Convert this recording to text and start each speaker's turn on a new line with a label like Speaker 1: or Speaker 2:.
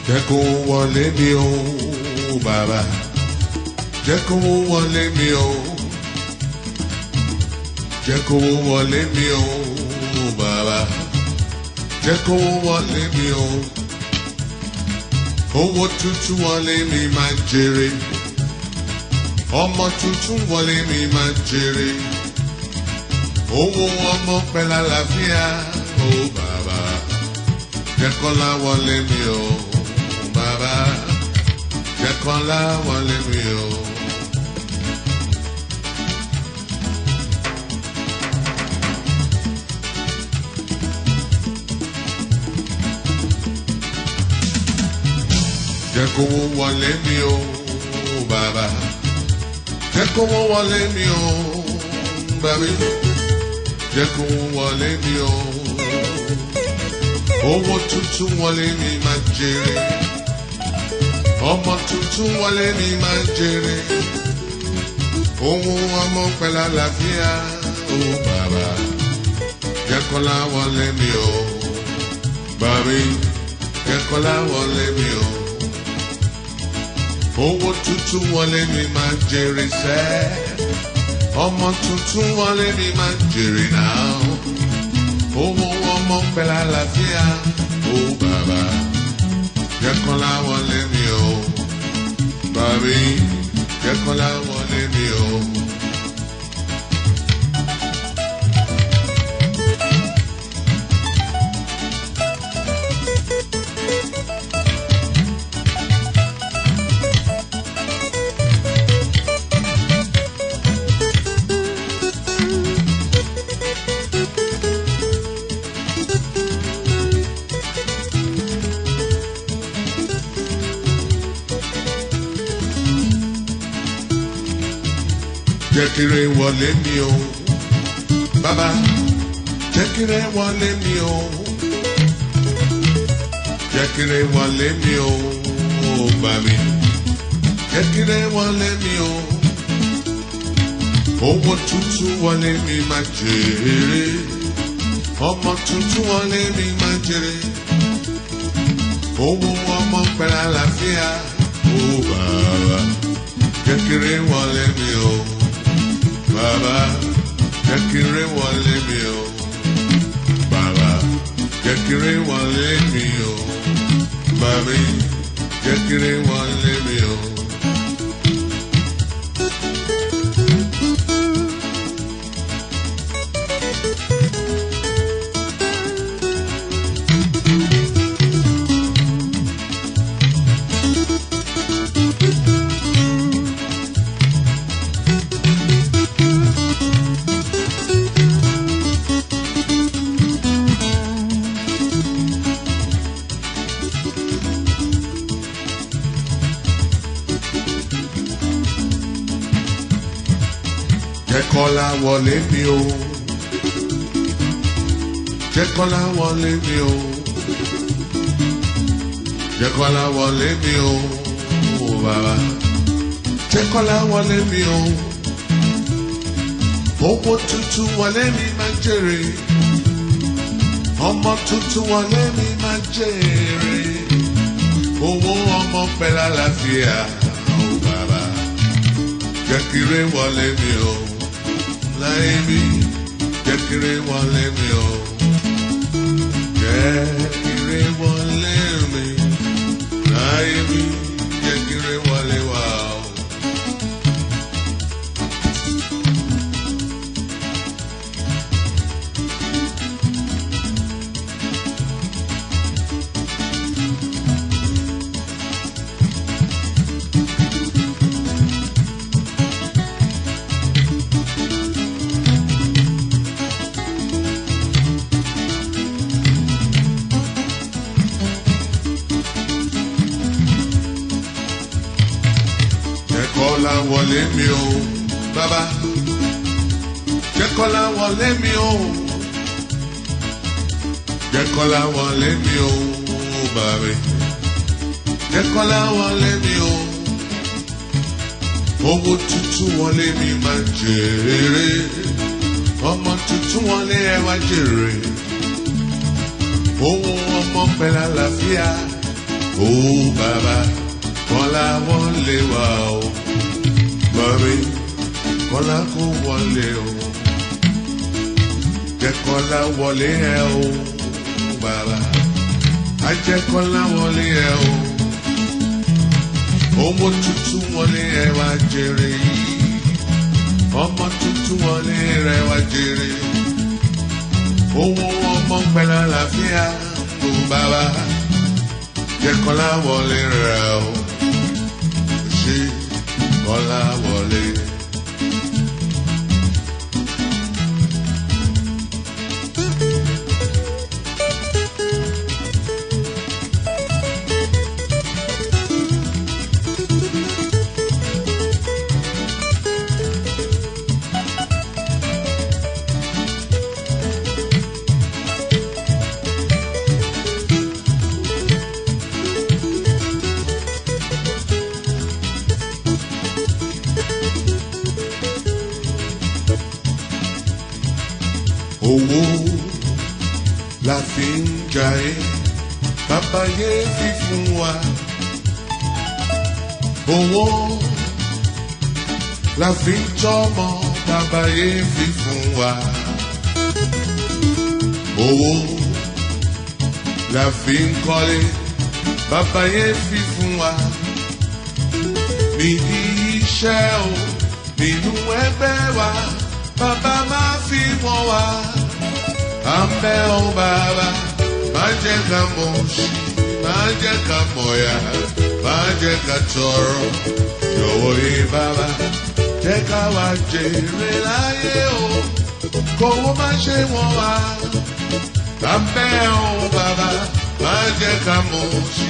Speaker 1: jẹ́ kó wọlé mi o bàbá jẹ́ kó wọlé mi o jẹ́ kó wọlé mi o bàbá jẹ́ kó wọlé mi o owó tuntun wọlé mi máa jèrè ọmọ tuntun wọlé mi máa jèrè owó ọmọ pẹ̀lú àlàáfíà o bàbá jẹ́ kọ́lá wọlé mi o bàbá jẹ́ kọ́lá wọlé mi o. Jẹ́ kó wọlé mi o bàbá jẹ́ kó wọlé mi o bàbí jẹ́ kó wọlé mi o owó tuntun wọlé mi máa jèrè ọmọ tuntun wọlé mi máa jèrè owó ọmọ pẹ̀lú àlàáfíà o bàbá jẹ́ kọ́lá wọlé mi o bàbí jẹ́ kọ́lá wọlé mi o. Owó tuntun wọlé mi máa jèrè sẹ́, ọmọ tuntun wọlé mi máa jèrè náà. Owó ọmọ pẹ̀lú àlàáfíà, ó bàbá, jẹ́ kọ́lá wọlé mi o. Bàbí, jẹ́ kọ́lá wọlé mi o. Jẹ́ kire wọlé mi o, bàbá, jẹ́ kire wọlé mi o, jẹ́ kire wọlé mi o, bàbí, jẹ́ kire wọlé mi o, owó tuntun wọlé mi máa jèrè, ọmọ tuntun wọlé mi máa jèrè, owó ọmọ pẹ̀lú àlàáfíà, ó bàbá, jẹ́ kire wọlé mi o. Bàbá, jẹ́ kire wọlé mi o. Bàbá, jẹ́ kire wọlé mi o. Bàbí, jẹ́ kire wọlé mi o. Jẹ́ kọ́lá wọlé mi o, jẹ́ kọ́lá wọlé mi o, jẹ́ kọ́lá wọlé mi o, bàbá, jẹ́ kọ́lá wọlé mi o, owó tuntun wọlé mi máa jèrè, ọmọ tuntun wọlé mi máa jèrè, owó ọmọ pẹ̀lú àlàáfíà, bàbá, jẹ́ kire wọlé mi o. Láyé mi, jẹ́ kire wọlé mi o. Jẹ́ kire wọlé mi. Láyé mi, jẹ́ kire wọlé wa o. Kọ́lá wọlé mi o, bàbá, jẹ́ kọ́lá wọlé mi o, jẹ́ kọ́lá wọlé mi o, bàbá, jẹ́ kọ́lá wọlé mi o, owó tuntun wọlé mi máa jèrè, ọmọ tuntun wọlé ẹ wá jèrè, owó ọmọ pẹ̀lú àlàáfíà, ó bàbá kọ́lá wọlé wá o mọ̀mí kọ́lá kó wọlé o jẹ́ kọ́lá wọlé ẹ o bàbá ajẹ́ kọ́lá wọlé ẹ o ọmọ tuntun wọlé ẹ wá jèrè ọmọ tuntun wọlé rẹ wá jèrè owó ọmọ pẹ̀lú àlàáfíà o bàbá jẹ́ kọ́lá wọlé rẹ o ṣe kọ́lá wọlé. Owó la fi ń jayé, bàbá yé fi fún wa. Owó la fi ń tọ́mọ, bàbá yé fi fún wa. Owó la fi ń kọ́lé, bàbá yé fi fún wa. Níbi iṣẹ́ o, nínú ẹgbẹ́ wa, bàbá máa fi mọ́ wa. Àmbẹ́ o bàbá, má jẹ́ ká mọ̀ òṣì, má jẹ́ ká mọ̀yà, má jẹ́ ká tọrọ. Jọ̀wọ́ yé bàbá, jẹ́ ká wá jèrè láyé o, kówó má ṣe wọ́n wá. Àmbẹ́ o bàbá, má jẹ́ ká mọ̀ òṣì.